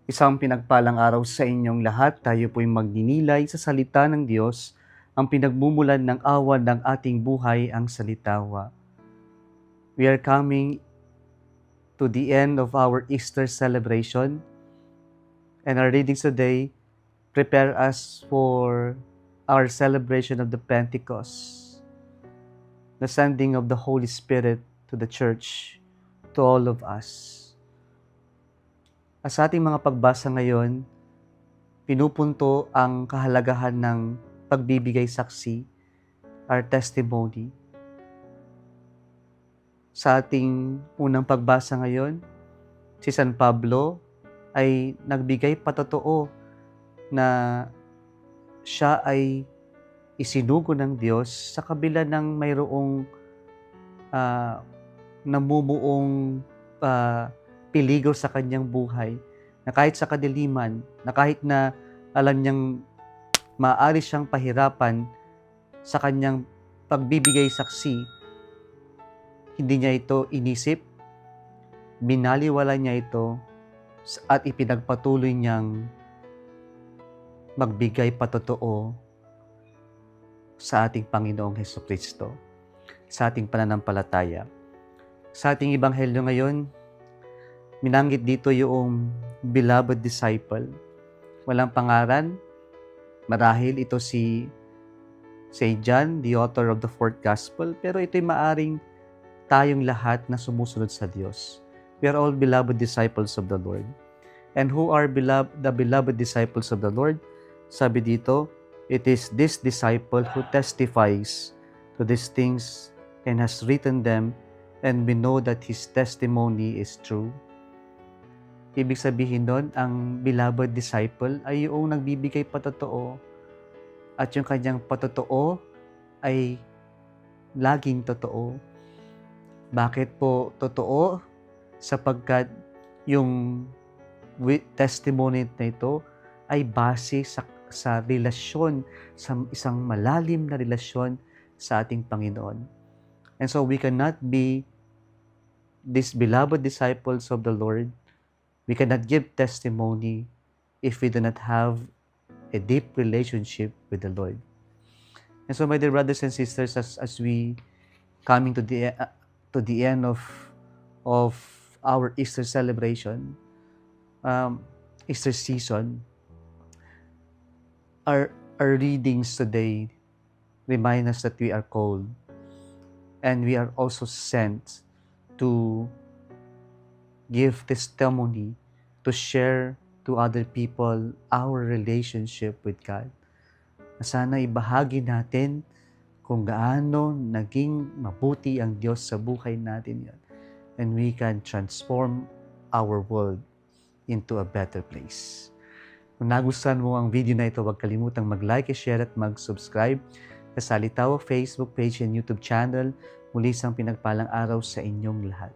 Isang pinagpalang araw sa inyong lahat. Tayo po'y magninilay sa salita ng Diyos, ang pinagmumulan ng awan ng ating buhay, ang salitawa. We are coming to the end of our Easter celebration, and our readings today prepare us for our celebration of the Pentecost, the sending of the Holy Spirit to the church, to all of us. Sa ating mga pagbasa ngayon, pinupunto ang kahalagahan ng pagbibigay saksi, our testimony. Sa ating unang pagbasa ngayon, si San Pablo ay nagbigay patotoo na siya ay isinugo ng Diyos sa kabila ng mayroong namumuong piligaw sa kanyang buhay, na kahit sa kadiliman, na kahit na alam niyang maaari siyang pahirapan sa kanyang pagbibigay saksi, hindi niya ito inisip, binaliwala niya ito at ipinagpatuloy niyang magbigay patotoo sa ating Panginoong Hesukristo, sa ating pananampalataya. Sa ating ebanghelyo ngayon, minanggit dito yung beloved disciple. Walang pangalan, marahil ito si St. John, the author of the fourth gospel, pero ito'y maaring tayong lahat na sumusunod sa Diyos. We are all beloved disciples of the Lord. And who are the beloved disciples of the Lord? Sabi dito, it is this disciple who testifies to these things and has written them, and we know that his testimony is true. Ibig sabihin doon, ang beloved disciple ay yung nagbibigay patotoo, at yung kanyang patotoo ay laging totoo. Bakit po totoo? Sapagkat yung testimony na ito ay base sa relasyon, sa isang malalim na relasyon sa ating Panginoon. And so we cannot be these beloved disciples of the Lord, we cannot give testimony if we do not have a deep relationship with the Lord. And so, my dear brothers and sisters, as we coming to the end of our Easter celebration, Easter season, our readings today remind us that we are called and we are also sent to give testimony, to share to other people our relationship with God. Sana ibahagi natin kung gaano naging mabuti ang Diyos sa buhay natin yan. And we can transform our world into a better place. Kung nagustuhan mo ang video na ito, huwag kalimutang mag-like, share at mag-subscribe sa Salitawa Facebook page and YouTube channel. Muli isang pinagpalang araw sa inyong lahat.